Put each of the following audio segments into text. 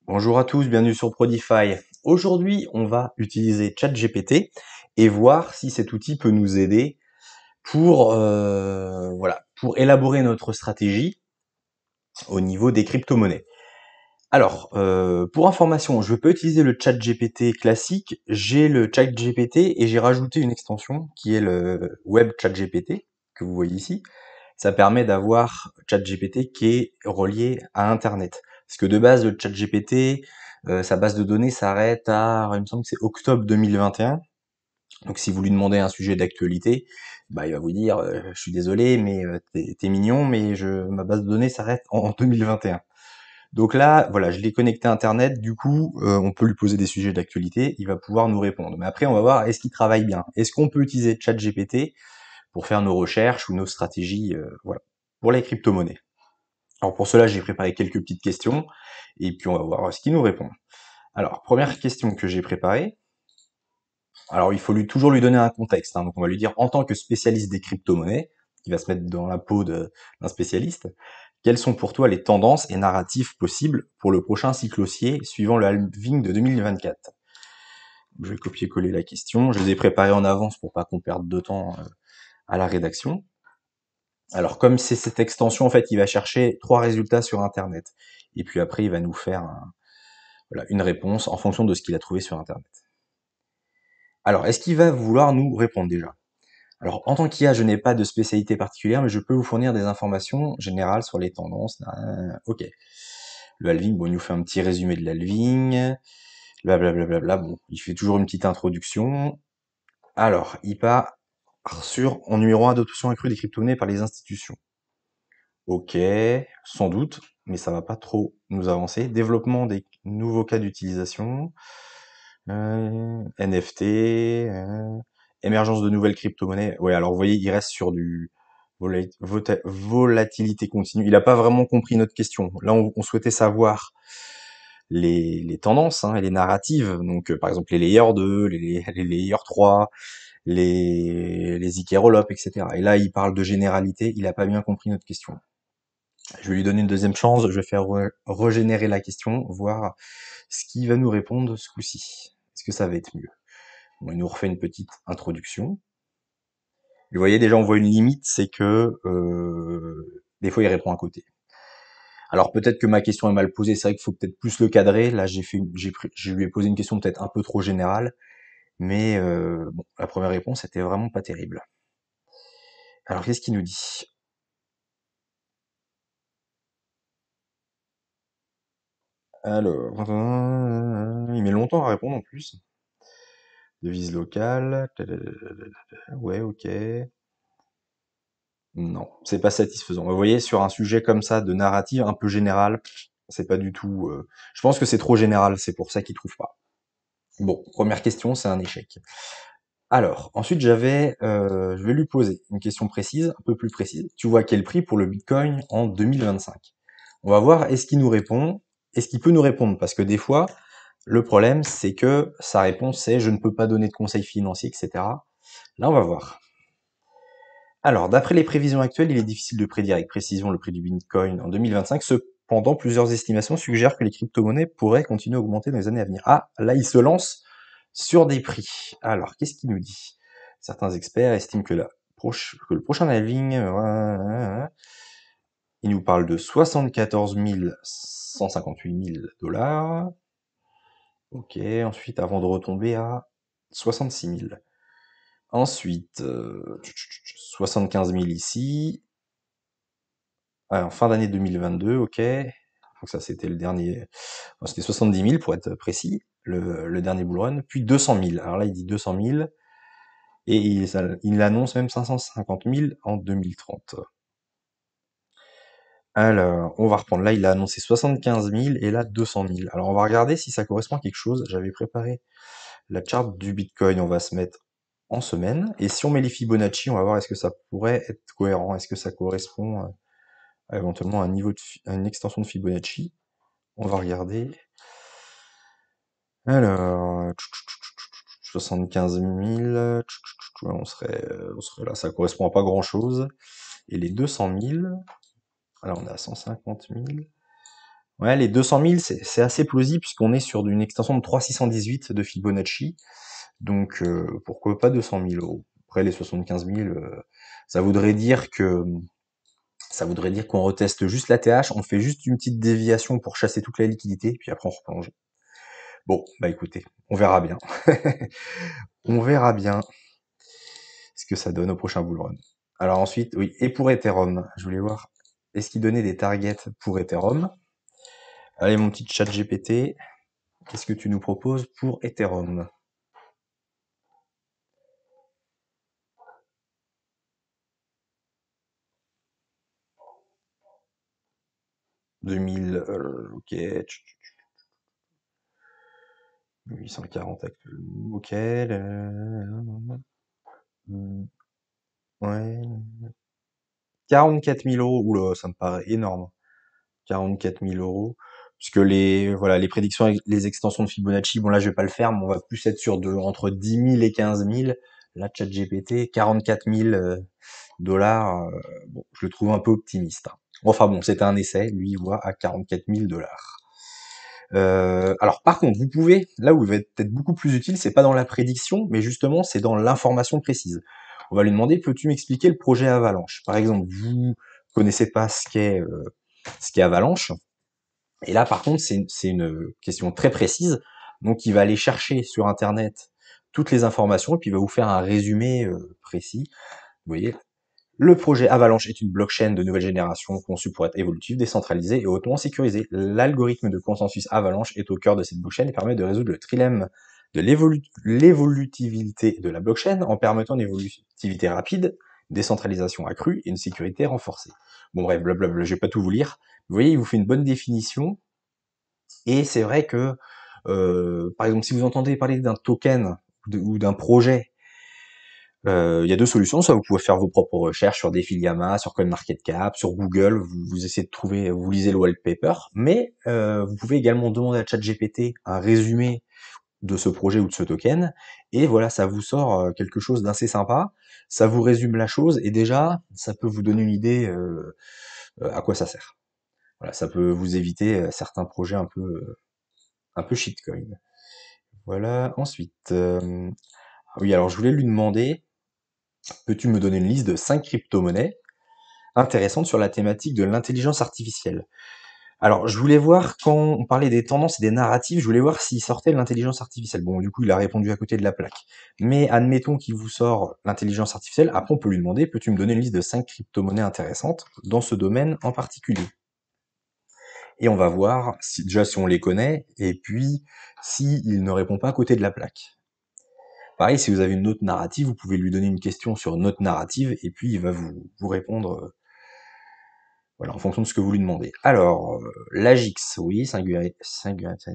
Bonjour à tous, bienvenue sur Prodify. Aujourd'hui, on va utiliser ChatGPT et voir si cet outil peut nous aider pour élaborer notre stratégie au niveau des crypto-monnaies. Alors, pour information, je peux utiliser le ChatGPT classique. J'ai le ChatGPT et j'ai rajouté une extension qui est le Web ChatGPT que vous voyez ici. Ça permet d'avoir ChatGPT qui est relié à Internet. Parce que de base, le ChatGPT, sa base de données s'arrête à, il me semble que c'est octobre 2021. Donc si vous lui demandez un sujet d'actualité, bah, il va vous dire, je suis désolé, mais t'es mignon, mais ma base de données s'arrête en 2021. Donc là, voilà, je l'ai connecté à Internet, du coup, on peut lui poser des sujets d'actualité, il va pouvoir nous répondre. Mais après, on va voir, est-ce qu'il travaille bien? Est-ce qu'on peut utiliser ChatGPT pour faire nos recherches ou nos stratégies, voilà, pour les crypto-monnaies. Alors pour cela, j'ai préparé quelques petites questions et puis on va voir ce qu'il nous répond. Alors, première question que j'ai préparée. Alors, il faut toujours lui donner un contexte, hein. Donc, on va lui dire, en tant que spécialiste des crypto-monnaies, qui va se mettre dans la peau d'un spécialiste, quelles sont pour toi les tendances et narratifs possibles pour le prochain cycle haussier suivant le halving de 2024? Je vais copier-coller la question. Je les ai préparées en avance pour pas qu'on perde de temps à la rédaction. Alors, comme c'est cette extension, en fait, il va chercher 3 résultats sur Internet. Et puis après, il va nous faire voilà, une réponse en fonction de ce qu'il a trouvé sur Internet. Alors, est-ce qu'il va vouloir nous répondre déjà? Alors, en tant qu'IA, je n'ai pas de spécialité particulière, mais je peux vous fournir des informations générales sur les tendances. Ok. Le halving, bon, il nous fait un petit résumé de l'halving. Blablabla. Bon, il fait toujours une petite introduction. Alors, il part sur, en numéro 1, adoption accrue des crypto-monnaies par les institutions. Ok, sans doute, mais ça va pas trop nous avancer. Développement des nouveaux cas d'utilisation, NFT, émergence de nouvelles crypto-monnaies. Ouais, alors vous voyez, il reste sur du volatilité continue. Il a pas vraiment compris notre question. Là, on souhaitait savoir les tendances et les narratives. Donc, par exemple, les layers 2, les layers 3, les IK Rollup, etc. Et là, il parle de généralité. Il a pas bien compris notre question. Je vais lui donner une deuxième chance, je vais faire régénérer la question, voir ce qu'il va nous répondre ce coup-ci. Est-ce que ça va être mieux? Bon, il nous refait une petite introduction. Vous voyez, déjà, on voit une limite, c'est que des fois, il répond à côté. Alors peut-être que ma question est mal posée, c'est vrai qu'il faut peut-être plus le cadrer. Là, je lui ai posé une question peut-être un peu trop générale, mais bon, la première réponse était vraiment pas terrible. Alors qu'est-ce qu'il nous dit? Alors, il met longtemps à répondre en plus. Devise locale. Ouais, ok. Non, c'est pas satisfaisant. Vous voyez, sur un sujet comme ça de narrative un peu général, c'est pas du tout. Je pense que c'est trop général, c'est pour ça qu'il trouve pas. Bon, première question, c'est un échec. Alors, ensuite je vais lui poser une question précise, un peu plus précise. Tu vois quel prix pour le Bitcoin en 2025? On va voir, est-ce qu'il nous répond, est-ce qu'il peut nous répondre? Parce que des fois, le problème, c'est que sa réponse c'est je ne peux pas donner de conseils financiers, etc. Là, on va voir. Alors, d'après les prévisions actuelles, il est difficile de prédire avec précision le prix du Bitcoin en 2025. Cependant, plusieurs estimations suggèrent que les crypto-monnaies pourraient continuer à augmenter dans les années à venir. Ah, là, il se lance sur des prix. Alors, qu'est-ce qu'il nous dit? Certains experts estiment que le prochain halving, il nous parle de 74 158 000 dollars. Ok, ensuite, avant de retomber à 66 000. Ensuite, 75 000 ici. En fin d'année 2022, ok. Donc ça, c'était le dernier. Bon, c'était 70 000 pour être précis, le dernier bull run. Puis 200 000. Alors là, il dit 200 000. Et il annonce même 550 000 en 2030. Alors, on va reprendre. Là, il a annoncé 75 000 et là, 200 000. Alors, on va regarder si ça correspond à quelque chose. J'avais préparé la charte du Bitcoin. On va se mettre en semaine. Et si on met les Fibonacci, on va voir est-ce que ça pourrait être cohérent. Est-ce que ça correspond éventuellement à à une extension de Fibonacci. On va regarder. Alors, 75 000, on serait là, ça correspond à pas grand-chose. Et les 200 000, alors on est à 150 000. Ouais, les 200 000, c'est assez plausible puisqu'on est sur une extension de 3,618 de Fibonacci. Donc, pourquoi pas 200 000 euros. Après, les 75 000, ça voudrait dire que ça voudrait dire qu'on reteste juste la TH, on fait juste une petite déviation pour chasser toute la liquidité, puis après on replonge. Bon, bah écoutez, on verra bien. On verra bien ce que ça donne au prochain bull run. Alors ensuite, oui, et pour Ethereum, je voulais voir, est-ce qu'il donnait des targets pour Ethereum? Allez, mon petit chat GPT, qu'est-ce que tu nous proposes pour Ethereum? 2000, ok, 840 actuellement, ok, ouais, 44 000 euros, oula, ça me paraît énorme. 44 000 euros. Puisque voilà, les prédictions avec les extensions de Fibonacci, bon là je vais pas le faire, mais on va plus être sur entre 10 000 et 15 000. Là, ChatGPT, 44 000 dollars, bon, je le trouve un peu optimiste, hein. Enfin bon, c'était un essai, lui il voit à 44 000 dollars. Alors par contre, vous pouvez, là où il va être peut-être beaucoup plus utile, c'est pas dans la prédiction, mais justement c'est dans l'information précise. On va lui demander, peux-tu m'expliquer le projet Avalanche? Par exemple, vous connaissez pas ce qu'est Avalanche, et là, par contre, c'est une question très précise. Donc, il va aller chercher sur Internet toutes les informations et puis il va vous faire un résumé précis. Vous voyez, le projet Avalanche est une blockchain de nouvelle génération conçue pour être évolutive, décentralisée et hautement sécurisée. L'algorithme de consensus Avalanche est au cœur de cette blockchain et permet de résoudre le trilemme de l'évolutivité de la blockchain en permettant une évolutivité rapide, décentralisation accrue et une sécurité renforcée. Bon bref, blablabla, je vais pas tout vous lire. Vous voyez, il vous fait une bonne définition et c'est vrai que, par exemple, si vous entendez parler d'un token ou d'un projet, il y a deux solutions. Soit vous pouvez faire vos propres recherches sur Defiliama, sur CoinMarketCap, sur Google, vous essayez de trouver, vous lisez le white paper, mais vous pouvez également demander à ChatGPT un résumé de ce projet ou de ce token, et voilà, ça vous sort quelque chose d'assez sympa, ça vous résume la chose, et déjà, ça peut vous donner une idée à quoi ça sert. Voilà, ça peut vous éviter certains projets un peu shitcoin. Voilà, ensuite, oui, alors je voulais lui demander, peux-tu me donner une liste de 5 crypto-monnaies intéressantes sur la thématique de l'intelligence artificielle? Alors, je voulais voir, quand on parlait des tendances et des narratifs, je voulais voir s'il sortait de l'intelligence artificielle. Bon, du coup, il a répondu à côté de la plaque. Mais admettons qu'il vous sort l'intelligence artificielle, après on peut lui demander, peux-tu me donner une liste de 5 crypto-monnaies intéressantes dans ce domaine en particulier? Et on va voir si, déjà si on les connaît, et puis s'il ne répond pas à côté de la plaque. Pareil, si vous avez une autre narrative, vous pouvez lui donner une question sur une autre narrative, et puis il va vous répondre voilà, en fonction de ce que vous lui demandez. Alors, l'Agix, oui, Singularity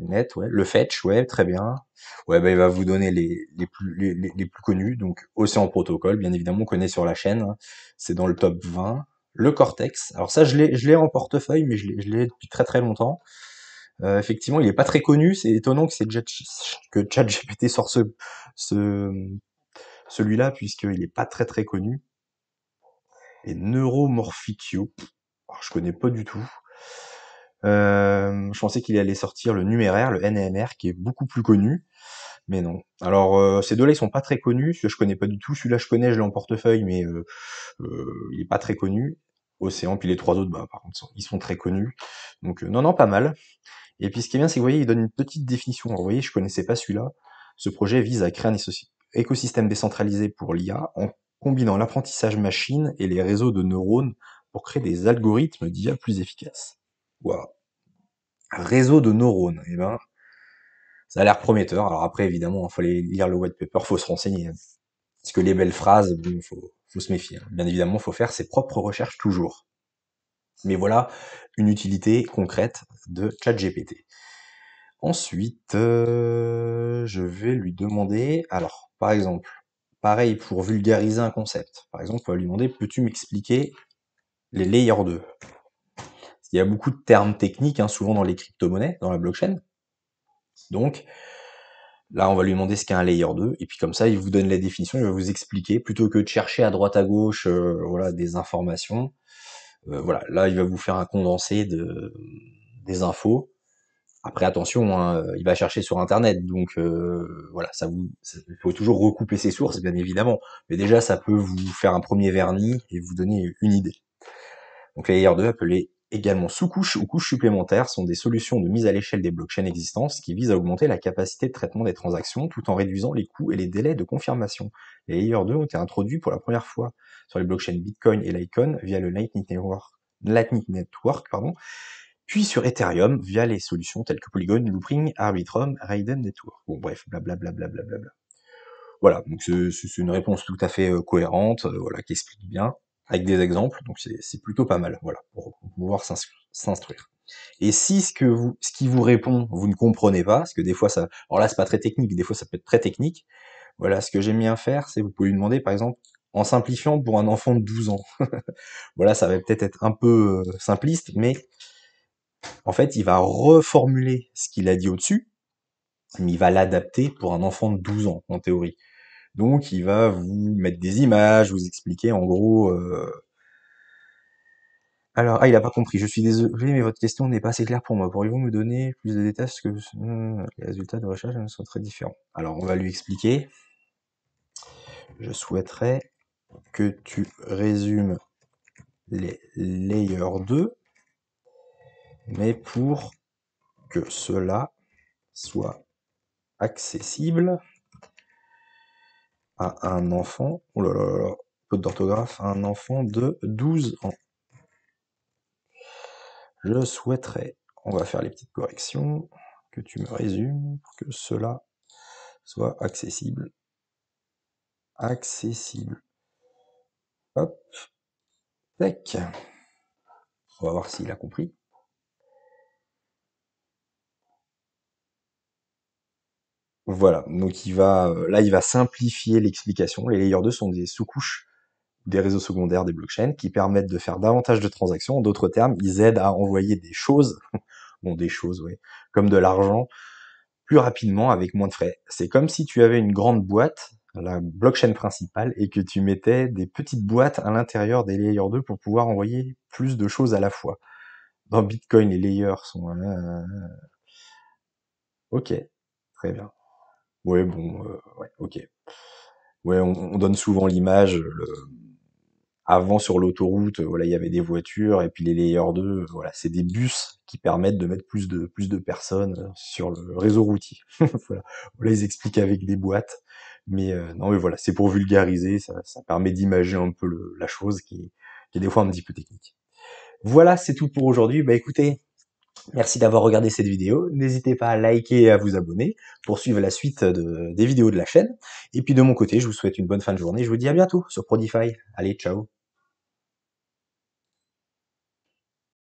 Net, ouais. Le Fetch, ouais, très bien. Ouais, bah, il va vous donner les plus connus. Donc, Océan Protocol, bien évidemment, on connaît sur la chaîne, hein. C'est dans le top 20. Le Cortex. Alors ça, je l'ai en portefeuille, mais je l'ai depuis très très longtemps. Effectivement, il est pas très connu. C'est étonnant que ChatGPT sort ce, celui-là, puisqu'il est pas très très connu. Et Neuromorphicue, je connais pas du tout. Je pensais qu'il allait sortir le numéraire, le NMR, qui est beaucoup plus connu, mais non. Alors, ces deux-là, ils sont pas très connus. Celui-là, je connais pas du tout. Celui-là, je connais, je l'ai en portefeuille, mais il est pas très connu. Océan, puis les trois autres, bah, par contre, ils sont très connus. Donc, non, non, pas mal. Et puis, ce qui est bien, c'est que vous voyez, il donne une petite définition. Alors, vous voyez, je connaissais pas celui-là. Ce projet vise à créer un écosystème décentralisé pour l'IA en combinant l'apprentissage machine et les réseaux de neurones pour créer des algorithmes d'IA plus efficaces. Waouh. Réseau de neurones, eh ben, ça a l'air prometteur. Alors après, évidemment, il faut aller lire le white paper, faut se renseigner, hein. Parce que les belles phrases, bon, faut se méfier, hein. Bien évidemment, faut faire ses propres recherches toujours. Mais voilà une utilité concrète de ChatGPT. Ensuite, je vais lui demander, alors, par exemple, pareil pour vulgariser un concept. Par exemple, on va lui demander, peux-tu m'expliquer les layers 2? Il y a beaucoup de termes techniques, hein, souvent dans les crypto-monnaies, dans la blockchain. Donc, là, on va lui demander ce qu'est un layer 2, et puis comme ça, il vous donne la définition, il va vous expliquer, plutôt que de chercher à droite à gauche, voilà, des informations. Voilà, là, il va vous faire un condensé des infos. Après attention, hein, il va chercher sur internet, donc voilà, il faut toujours recouper ses sources, bien évidemment. Mais déjà, ça peut vous faire un premier vernis et vous donner une idée. Donc les layer 2, appelés également sous-couches ou couches supplémentaires, sont des solutions de mise à l'échelle des blockchains existantes qui visent à augmenter la capacité de traitement des transactions tout en réduisant les coûts et les délais de confirmation. Les layer 2 ont été introduits pour la première fois sur les blockchains Bitcoin et Litecoin via le Lightning Network, puis sur Ethereum via les solutions telles que Polygon, Loopring, Arbitrum, Raiden Network. Bon bref, blablabla. Voilà, donc c'est une réponse tout à fait cohérente, voilà, qui explique bien, avec des exemples, donc c'est plutôt pas mal, voilà, pour pouvoir s'instruire. Et si ce qui vous répond, vous ne comprenez pas, parce que des fois ça, alors là c'est pas très technique, des fois ça peut être très technique, voilà, ce que j'aime bien faire, c'est vous pouvez lui demander par exemple, en simplifiant pour un enfant de 12 ans. Voilà, ça va peut-être être un peu simpliste, mais en fait il va reformuler ce qu'il a dit au-dessus, mais il va l'adapter pour un enfant de 12 ans, en théorie. Donc il va vous mettre des images, vous expliquer en gros... Alors, il a pas compris, je suis désolé, mais votre question n'est pas assez claire pour moi. Pourriez-vous me donner plus de détails parce que les résultats de recherche sont très différents. Alors, on va lui expliquer. Je souhaiterais que tu résumes les layers 2, mais pour que cela soit accessible à un enfant, oh là là là là, faute d'orthographe, à un enfant de 12 ans. Je souhaiterais, on va faire les petites corrections, que tu me résumes pour que cela soit accessible. Accessible. Hop. Tac. On va voir s'il a compris. Voilà, donc là il va simplifier l'explication. Les layers 2 sont des sous-couches des réseaux secondaires des blockchains qui permettent de faire davantage de transactions. En d'autres termes, ils aident à envoyer des choses, bon des choses, oui, comme de l'argent, plus rapidement avec moins de frais. C'est comme si tu avais une grande boîte, la blockchain principale, et que tu mettais des petites boîtes à l'intérieur des layers 2 pour pouvoir envoyer plus de choses à la fois. Dans Bitcoin, les layers sont... Ok, très bien. Ouais, bon, ouais, ok. Ouais, on donne souvent l'image, avant sur l'autoroute, voilà, il y avait des voitures, et puis les layers 2, voilà, c'est des bus qui permettent de mettre plus de personnes sur le réseau routier. Voilà. Voilà, ils expliquent avec des boîtes, mais non, mais voilà, c'est pour vulgariser, ça permet d'imager un peu la chose qui est des fois un petit peu technique. Voilà, c'est tout pour aujourd'hui. Bah écoutez, merci d'avoir regardé cette vidéo. N'hésitez pas à liker et à vous abonner pour suivre la suite des vidéos de la chaîne. Et puis de mon côté, je vous souhaite une bonne fin de journée. Je vous dis à bientôt sur Prodify. Allez, ciao.